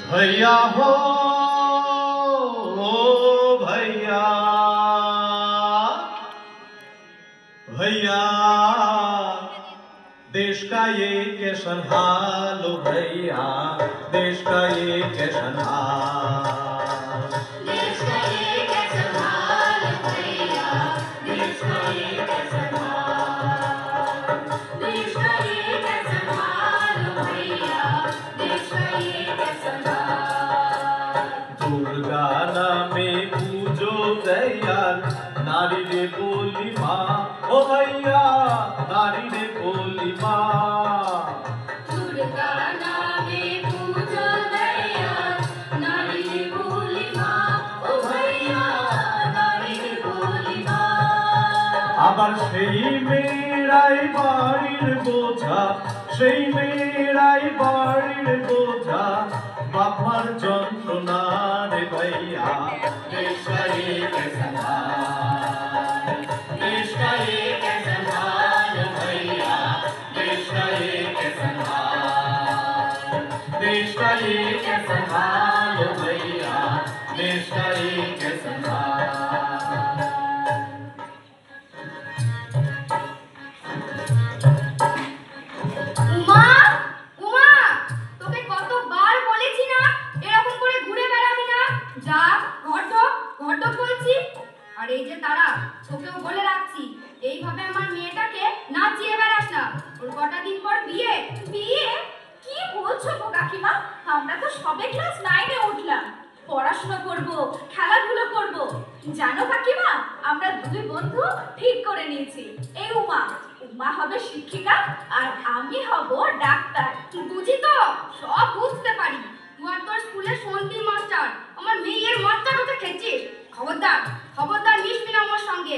भैया हो भैया, भैया देश का ये कैसन हाल हो भैया, देश का ये कैसन हाल, देश का ये कैसन हाल भैया, देश का ये कैसन हाल, देश का ये कैसन हाल भैया, देश का ये कैसन हाल। दुर्गा नामे पूजो दयाल, नारी रे बोली माँ ओ भैया, नारी रे बोली माँ। दुर्गा नामे पूजो दयाल, नारी रे बोली माँ ओ भैया, नारी रे बोली माँ। আবার সেই মেয়েরাই বাড়ির বোঝা, সেই মেয়েরাই বাড়ির বোঝা, বাবার যন্ত্রণা রে ভাইয়া, দেশ का ये कैसन हाल, देश का ये कैसन हाल भैया, देश का ये कैसन हाल, देश का ये कैसन हाल भैया, देश का ये कैसन हाल। উমা, উমা, তোকে কতবার বলেছি না এরকম করে ঘুরে বেড়াবি না, যা ঘটক বলছি। আর এই যে তারা, তোকেও বলে রাখছি, এইভাবে আমার মেয়েটাকে নাচিয়ে বেড়াস না, ওর কটা দিন পর বিয়ে। বিয়ে? কি বলছো গো কাকিমা, আমরা তো সবে ক্লাস 9-এ উঠলাম, পড়াশোনা করব, খেলাধুলো করব। জানো কাকিমা, আমরা দুই বন্ধু ঠিক করে নিয়েছি, এই উমা হবে শিক্ষিকা আর আমি হব ডাক্তার। বুঝি তো, সব বুঝতে পারি। তুই আর তোর স্কুলে সন্ধি মাস্টার আমার মেয়ের মাস্টার হতে খেয়েছিস। খবরদার মিশবি না আমার সঙ্গে।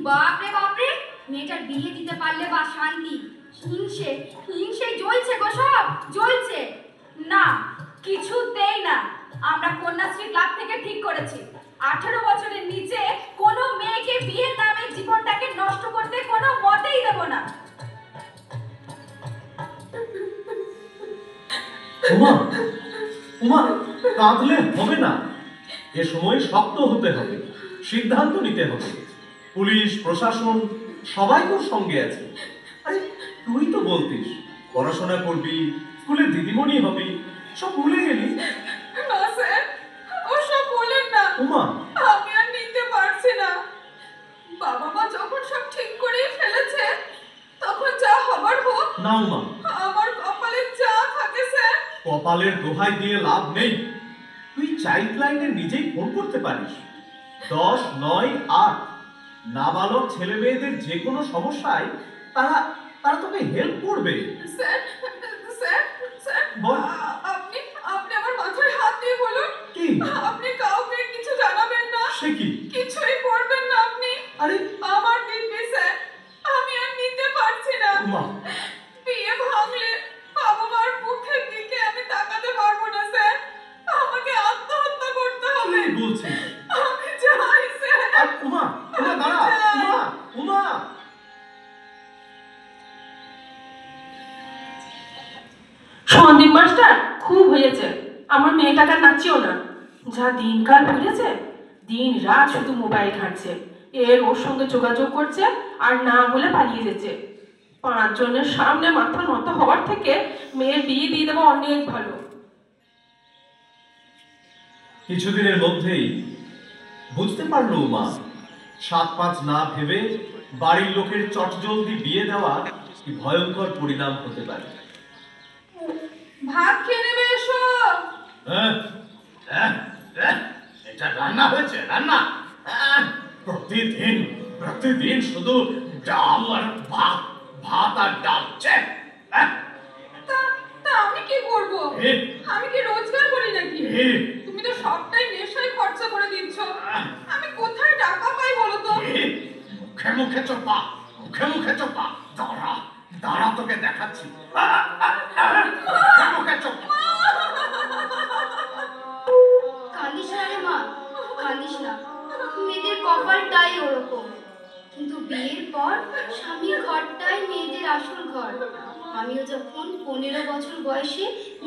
বাপরে, মেয়েটার বিয়ে দিতে পারলে বা শান্তি, হিংসে জ্বলছে গো, সব জ্বলছে। না, কিছুতেই না। আমরা কন্যাশ্রী ক্লাব থেকে ঠিক করেছি, 18 বছরের নিচে কোনো মেয়েকে বিয়ের নামে জীবনটাকে নষ্ট করতে কোনো মতেই দেব না। উমা কাঁদলে হবে না, এ সময় শক্ত হতে হবে, সিদ্ধান্ত নিতে হবে। পুলিশ প্রশাসন সবাই তোর সঙ্গে আছে। আরে তুই তো বলতিস পড়াশোনা করবি, স্কুলে দিদিমণি হবি, সব ভুলে গেলি। না স্যার, ওসব বলেন না। উমা, আমি আর নিতে পারছি না। বাবা মা যখন সব ঠিক করে ফেলেছে, তখন যা হবার হোক। না উমা, আমার কপালে যা থাকে স্যার। কপালের দোহাই দিয়ে লাভ নেই। তুই চাইল্ড লাইনে নিজেই ফোন করতে পারিস, 10-9-8। নাবালক ছেলে মেয়েদের যে কোনো সমস্যায় তারা তোকে হেল্প করবে। স্যার, বল। আপনি আমার মাথায় হাত দিয়ে বলুন, কি? আপনি কাউকে কিছু জানাবেন না। সে কি? কিছুই করবেন না আপনি। আরে আমার দিব্যি স্যার, আমি আর নিতে পারছি না। উমা, বিয়ে ভাঙলে বাবা মার মুখের দিকে আমি তাকাতে পারবো না স্যার, আমাকে আত্মহত্যা করতে হবে। কি বলছিস? আমি চাই স্যার। উমা দাঁড়া, উমা। সন্দীপ মাস্টার, খুব হয়েছে, আমার মেয়েটাকে নাচিও না। যা দিনকাল ঘুরেছে, দিন রাত শুধু মোবাইল ঘাঁটছে, ওর সঙ্গে যোগাযোগ করছে, আর না হলে পালিয়ে যেছে। 5 জনের সামনে মাথা নত হওয়ার থেকে মেয়ের বিয়ে দিয়ে দেবো অনেক ভালো। কিছুদিনের মধ্যেই বুঝতে পারলো উমা, 7-5 না ভেবে বাড়ির লোকের চটজলদি বিয়ে দেওয়া কি ভয়ঙ্কর পরিণাম হতে পারে। ভাত খেয়ে নেবে এসো। এটা রান্না হয়েছে, রান্না। প্রতিদিন শুধু ডাল আর ভাত আর ডাল। তা আমি কি করব? আমি কি রোজগার করি নাকি? তুমি তো সবটাই নেশায় খরচা করে দিচ্ছ, আমি কোথায় টাকা পাই বলো তো? মুখে চোপা। দাঁড়া তোকে দেখাচ্ছি। মুখে চোপা। কাঁদিস না রে মা, কাঁদিস না। মেয়েদের কপালটাই ওরকম, কিন্তু বিয়ের পর স্বামীর ঘরটাই মেয়েদের আসল ঘর। আমিও যখন 15 বছর বয়সে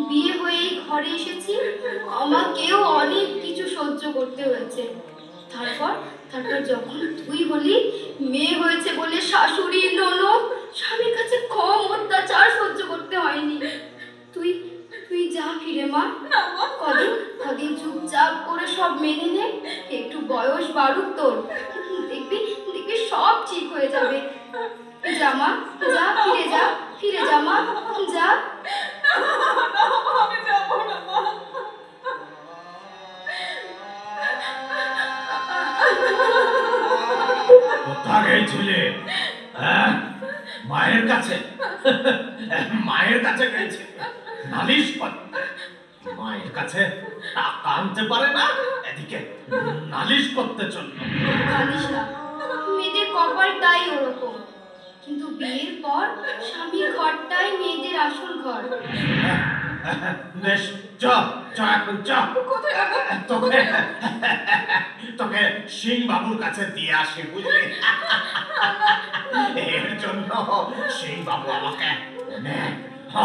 বিয়ে হয়ে এই ঘরে এসেছি, আমাকেও অনেক কিছু সহ্য করতে হয়েছে। তারপর তারপর যখন তুই হলি, মেয়ে হয়েছে বলে শাশুড়ি ননদ স্বামীর কাছে কম অত্যাচার সহ্য করতে হয়নি। তুই তুই যা ফিরে মা। কদিন কদিন চুপচাপ করে সব মেনে নে, একটু বয়স বাড়ুক তোর, দেখবি দেখবি সব ঠিক হয়ে যাবে। যা মা, যা, ফিরে যা মা, যা। আমি যাবো না মা। কোথায় গেছিলে? মায়ের কাছে? মায়ের কাছে গেছে নালিশ করতে? মায়ের কাছে টাকা আনতে পারে না, এদিকে নালিশ করতে চলল। জানিস না, মেয়েদের কপালটাই ওরকম। কিন্তু বিয়ের পর স্বামীর ঘরটাই মেয়েদের আসল ঘর। বেশ, চ চ এখন চ। কোথায় যাবো? তোকে তোকে সিং বাবুর কাছে দিয়ে আসি, বুঝলি? এর জন্য সিং বাবু আমাকে অনেক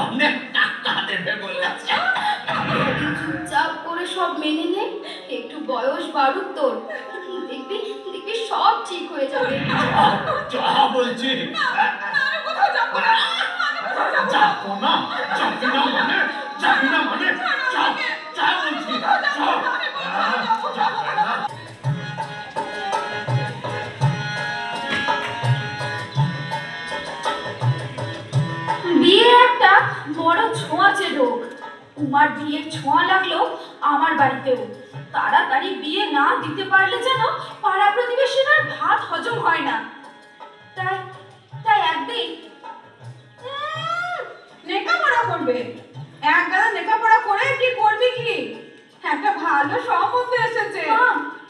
অনেক টাকা দেবে বলেছে। কদিন চুপচাপ করে সব মেনে নে, একটু বয়স বাড়ুক তোর, দেখবি দেখবি সব ঠিক হয়ে যাবে। চ বলছি। কোথাও যাবো না। যাবো না? যাবি না মানে? যাবি না মানে? যা বলছি, যাবে না। বিয়ে একটা বড় ছোঁয়াচে রোগ। উমার বিয়ের ছোঁয়া লাগলো আমার বাড়িতেও। তাড়াতাড়ি বিয়ে না দিতে পারলে যেন পাড়া প্রতিবেশীর আর ভাত হজম হয় না। তাই তাই একদিন লেখাপড়া করবে। এক গাদা লেখাপড়া করে কি করবি কি? একটা ভালো সম্বন্ধ এসেছে,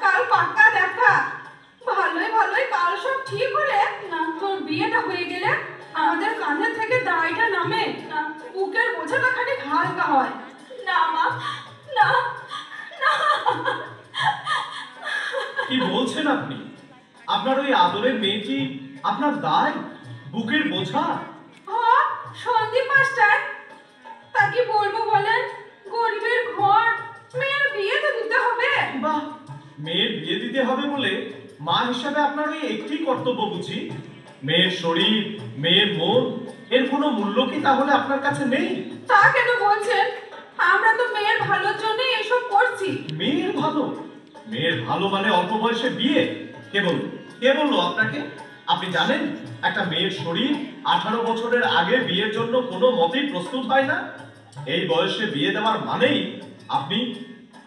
কাল পাক্কা দেখা। ভালোই ভালোই কাল সব ঠিক হলে না তোর বিয়েটা হয়ে গেলে আমাদের কাঁধের থেকে দায়টা নামে, না বুকের বোঝাটা খানিক হালকা হয়। না মা, না না। কি বলছেন আপনি? আপনার ওই আদরের মেয়েটি আপনার দায়, বুকের বোঝা? সন্দীপ মাস্টার, তা কি বলবো বলেন? গরিবের ঘর, মেয়ের বিয়ে তো দিতে হবে। বাহ, মেয়ের বিয়ে দিতে হবে বলে মা হিসাবে আপনার ওই একটি কর্তব্য বুঝি? মেয়ের শরীর, মেয়ের মন, এর কোনো মূল্য কি তাহলে আপনার কাছে নেই? তা কেন বলছেন? আমরা তো মেয়ের ভালোর জন্য এসব করছি। মেয়ের ভালো? মেয়ের ভালো মানে অল্প বয়সে বিয়ে? কে বললো আপনাকে? আপনি জানেন একটা মেয়ের শরীর 18 বছরের আগে বিয়ের জন্য কোনো মতেই প্রস্তুত হয় না। এই বয়সে বিয়ে দেওয়ার মানেই আপনি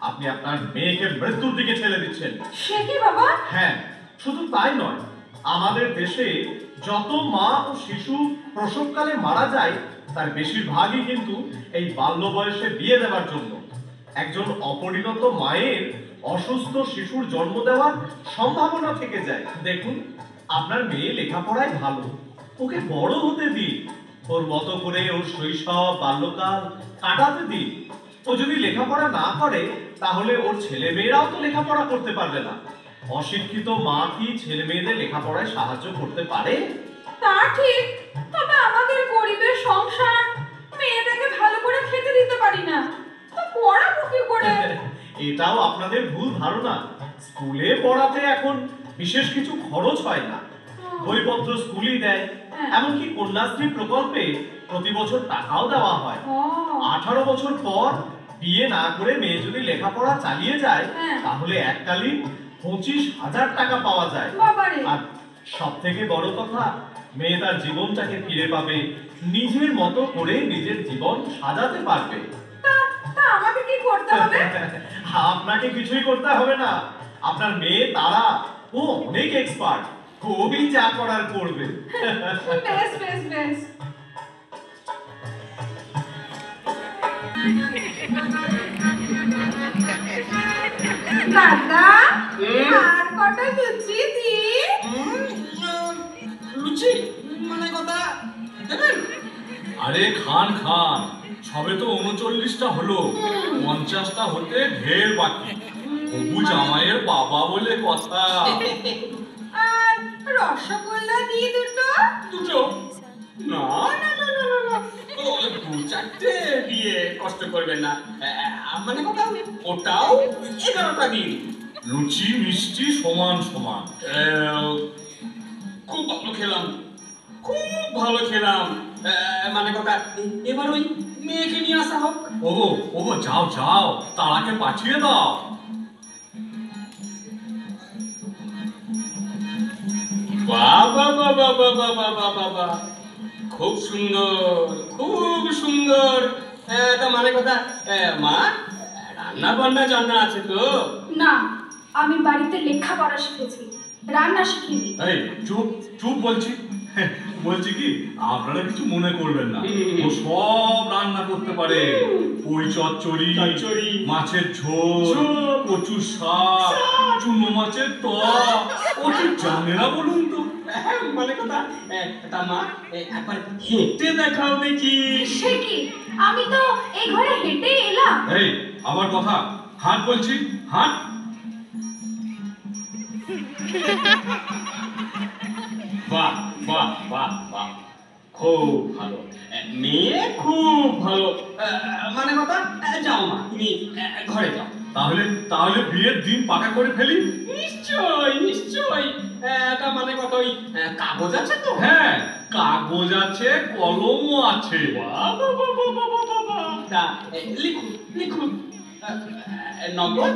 আপনি আপনার মেয়েকে মৃত্যুর দিকে ঠেলে দিচ্ছেন। সে কি বাবা? হ্যাঁ, শুধু তাই নয়, আমাদের দেশে যত মা ও শিশু প্রসবকালে মারা যায় তার বেশিরভাগই কিন্তু এই বাল্য বয়সে বিয়ে দেওয়ার জন্য। একজন অপরিণত মায়ের অসুস্থ শিশুর জন্ম দেওয়ার সম্ভাবনা থেকে যায়। দেখুন, আপনার মেয়ে লেখাপড়ায় ভালো, ওকে বড় হতে দিন, ওর মতো করে ওর শৈশব বাল্যকাল কাটাতে দিন। ও যদি লেখাপড়া না করে তাহলে ওর ছেলে মেয়েরাও তো লেখাপড়া করতে পারবে না। অশিক্ষিত মা কি ছেলে মেয়েদের লেখাপড়ায় সাহায্য করতে পারে? তা ঠিক, তবে আমাদের গরিবের সংসার, মেয়েটাকে ভালো করে খেতে দিতে পারি না, তো পড়াবো কি করে? এটাও আপনাদের ভুল ধারণা। স্কুলে পড়াতে এখন বিশেষ কিছু খরচ হয় না, বইপত্র স্কুলই দেয়। এমনকি কন্যাশ্রী প্রকল্পে প্রতি বছর টাকাও দেওয়া হয়। 18 বছর পর বিয়ে না করে মেয়ে যদি লেখাপড়া চালিয়ে যায় তাহলে এককালীন 25,000 টাকা পাওয়া যায়। আর সব থেকে বড় কথা, মেয়ে তার জীবনটাকে ফিরে পাবে, নিজের মতো করে নিজের জীবন সাজাতে পারবে। তা আমাকে কি করতে হবে? আপনাকে কিছুই করতে হবে না। আপনার মেয়ে তারা, ও অনেক এক্সপার্ট, খুবই যা করার করবে। বেশ বেশ বেশ। দাদা, আর কটা লুচি দি? লুচি মানে কথা দেবেন? আরে খান খান, সবে তো 39টা হলো, 50টা হতে ঢের বাকি। হবু জামাইয়ের বাবা বলে কথা। আর রসগোল্লা দি দুটো? দুটো? না না না না না, ও 2-4টে বিয়ে কষ্ট করবেন না, মানে কথা ওটাও 11টা দিন। লুচি মিষ্টি সমান সমান। খুব ভালো খেলাম, খুব ভালো খেলাম। মানে কথা এবার ওই মেয়েকে নিয়ে আসা হোক। ওগো ওগো, যাও যাও, তারাকে পাঠিয়ে দাও। বাবা বাবা বাবা বাবা বাবা, খুব সুন্দর, খুব সুন্দর। তা মানে কথা মা, রান্না বান্না জানা আছে তো? না, আমি বাড়িতে লেখাপড়া শিখেছি, রান্না শিখিনি। এই চুপ চুপ বলছি। বলছি কি, আপনারা কিছু মনে করবেন না, ও সব রান্না করতে পারে। ওই চচ্চড়ি, মাছের ঝোল, কচু শাক, চুনো মাছের টক, ও কি জানে না বলুন তো? মানে কথা তা মা, একবার হেঁটে দেখাও দেখি। সে কি, আমি তো এই ঘরে হেঁটে এলাম। এই আবার কথা, হাট বলছি, হাট। বাহ বাহ বাহ বাহ, খুব ভালো মেয়ে, খুব ভালো। মানে কথা যাও মা, তুমি ঘরে যাও। তাহলে তাহলে বিয়ের দিন পাকা করে ফেলি। নিশ্চয় নিশ্চয়। তা মানে কথা ওই কাগজ আছে তো? হ্যাঁ, কাগজ আছে, কলমও আছে। বাবা বাবা বাবা বাবা, তা লিখুন লিখুন। নগদ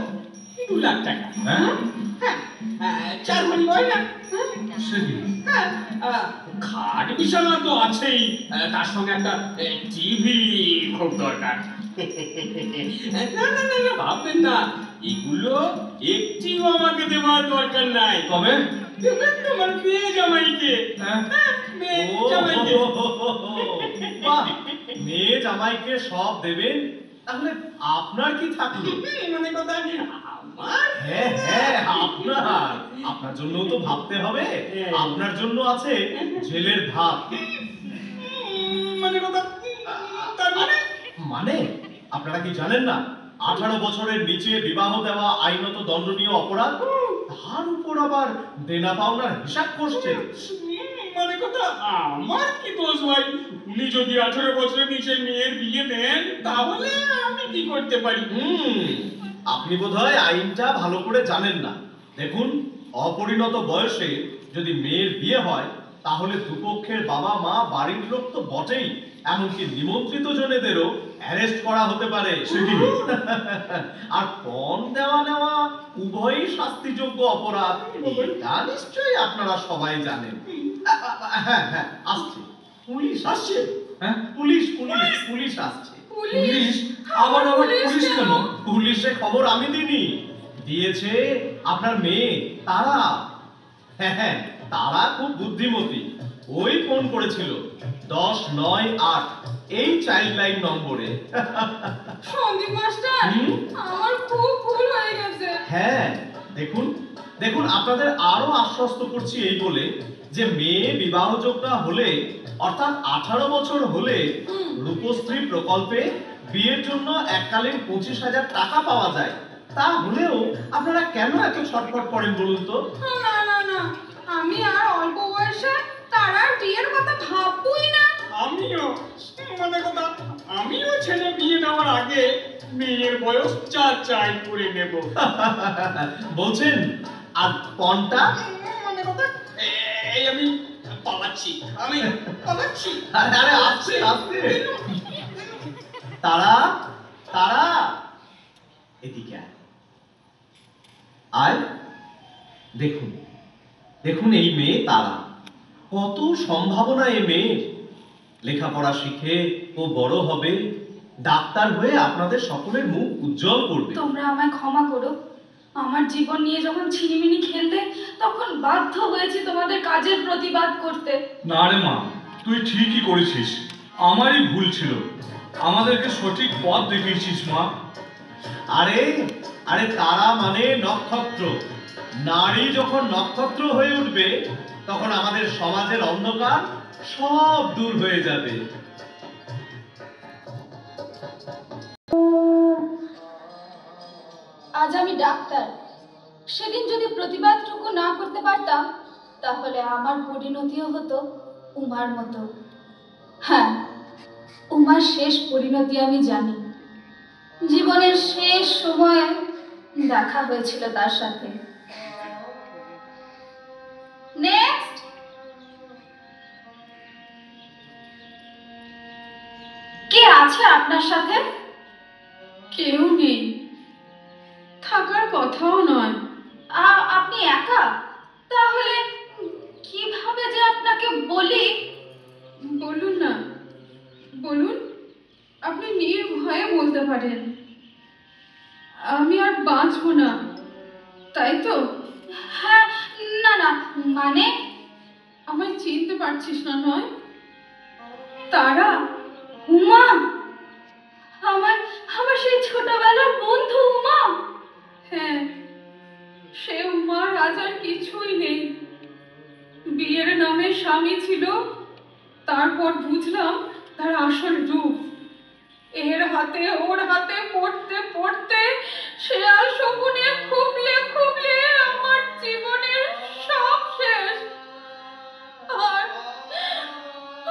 2 লাখ টাকা। হ্যাঁ, হ্যাঁ, 4 ভরি গয়না। সে কি? হ্যাঁ, খাট বিছানা তো আছেই, তার সঙ্গে একটা টিভি খুব দরকার। না না না না, ভাববেন না, এগুলো একটিও আমাকে দেওয়ার দরকার নাই। তবে দেবেন তোমার মেয়ে জামাইকে। হ্যাঁ? মেয়ে ও, জামাইকে। বাহ, মেয়ে জামাইকে সব দেবেন, তাহলে আপনার কি থাকলো? মানে কথা আমার, হ্যাঁ হ্যাঁ, আপনার জন্য তো ভাবতে হবে। আপনার জন্য আছে জেলের ভাত। মানে কথা তার মানে মানে আপনারা কি জানেন না, 18 বছরের নিচে বিবাহ দেওয়া আইনত দণ্ডনীয় অপরাধ, তার উপর আবার দেনা পাওনার হিসাব করছে। মানে কথা আমার কি দোষ ভাই? উনি যদি 18 বছরের নিচে মেয়ের বিয়ে দেন, তাহলে আমি কি করতে পারি? আপনি বোধহয় আইনটা ভালো করে জানেন না। দেখুন, অপরিণত বয়সে যদি মেয়ের বিয়ে হয়, তাহলে দুপক্ষের বাবা মা, বাড়ির লোক তো বটেই, এমনকি নিমন্ত্রিত জনেদেরও অ্যারেস্ট করা হতে পারে। আর পণ দেওয়া নেওয়া উভয়ই শাস্তিযোগ্য অপরাধ, এটা নিশ্চয়ই আপনারা সবাই জানেন। হ্যাঁ হ্যাঁ, আসছে, পুলিশ আসছে। হ্যাঁ, পুলিশ পুলিশ পুলিশ আসছে। পুলিশ? আবার আবার পুলিশ কেন? পুলিশে খবর আমি দিইনি, দিয়েছে আপনার মেয়ে তারা। হ্যাঁ হ্যাঁ, তারা খুব বুদ্ধিমতী, ওই ফোন করেছিল 1098 এই চাইল্ড লাইন নম্বরে। সন্দীপ মাস্টার, আমার খুব ভুল হয়ে গেছে। হ্যাঁ, দেখুন দেখুন, আপনাদের আরো আশ্বস্ত করছি এই বলে যে মেয়ে বিবাহযোগ্য হলে, অর্থাৎ 18 বছর হলে রূপশ্রী প্রকল্পে বিয়ের জন্য এককালীন 25,000 টাকা পাওয়া যায়। তা হলেও আপনারা কেন এত ছটফট করেন বলুন তো? না না না, আমি আর অল্প বয়সে তারার বিয়ের কথা ভাববই না। আমিও, মানে কথা আমিও ছেলে বিয়ে দেওয়ার আগে মেয়ের বয়স চাই করে নেব। বলছেন, আর পণটা? মানে কথা এই আমি পালাচ্ছি, আমি পালাচ্ছি। আরে আরে, আসছে আসছে। তারা তারা এদিকে আয়। আয়, দেখুন দেখুন, এই মেয়ে তারা, কত সম্ভাবনা এই মেয়ের। লেখাপড়া শিখে ও বড় হবে, ডাক্তার হয়ে আপনাদের সকলের মুখ উজ্জ্বল করবে। তোমরা আমায় ক্ষমা করো, আমার জীবন নিয়ে যখন ছিনিমিনি খেলতে, তখন বাধ্য হয়েছি তোমাদের কাজের প্রতিবাদ করতে। না রে মা, তুই ঠিকই করেছিস, আমারই ভুল ছিল। আমাদেরকে সঠিক পথ দেখিয়েছিস মা। আরে আরে, তারা মানে নক্ষত্র। নারী যখন নক্ষত্র হয়ে উঠবে, তখন আমাদের সমাজের অন্ধকার সব দূর হয়ে যাবে। আজ আমি ডাক্তার, সেদিন যদি প্রতিবাদটুকু না করতে পারতাম, তাহলে আমার পরিণতিও হতো উমার মতো। হ্যাঁ, উমার শেষ পরিণতি আমি জানি। জীবনের শেষ সময়ে দেখা হয়েছিল তার সাথে। নেক্সট। কে আছে আপনার সাথে? কেউ নেই, থাকার কথাও নয়। আপনি একা? তাহলে কিভাবে যে আপনাকে বলি। বলুন না, বলুন, আপনি নির্ভয়ে বলতে পারেন। আমি আর বাঁচবো না, তাই তো? হ্যাঁ, না না, মানে আমায় চিনতে পারছিস না নয়? তারা উমা, আমার আমার সেই ছোটবেলার বন্ধু উমা। হ্যাঁ, সে উমার আজ আর কিছুই নেই। বিয়ের নামে স্বামী ছিল, তারপর বুঝলাম তার আসল রূপ। এর হাতে ওর হাতে পড়তে পড়তে সে আর শকুনে খুবলে খুবলে আমার জীবনের সব শেষ। আর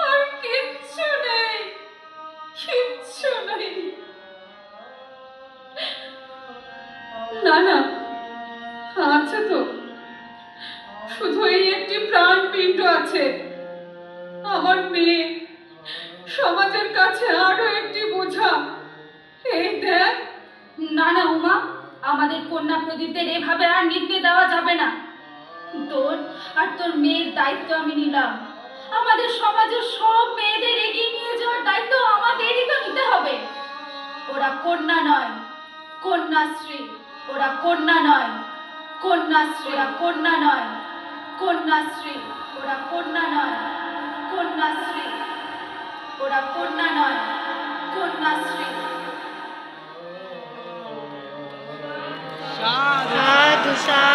আর কিচ্ছু নেই, কিচ্ছু নেই। না না, আছে তো, শুধু এই একটি প্রাণপিণ্ড আছে, আমার মেয়ে। সমাজের কাছে আরো একটি বোঝা। এই দেখ। না না উমা, আমাদের কন্যা প্রদীপদের এভাবে আর নিতে দেওয়া যাবে না। তোর আর তোর মেয়ের দায়িত্ব আমি নিলাম। আমাদের সমাজের সব মেয়েদের এগিয়ে নিয়ে যাওয়ার দায়িত্ব আমাদেরই তো নিতে হবে। ওরা কন্যা নয়, কন্যাশ্রী। ওরা কন্যা নয়, কন্যাশ্রী। ওরা কন্যা নয়, কন্যাশ্রী। ওরা কন্যা নয়, কন্যাশ্রী। ওরা কন্যা নয়, কন্যাশ্রী। সাধু সাধু।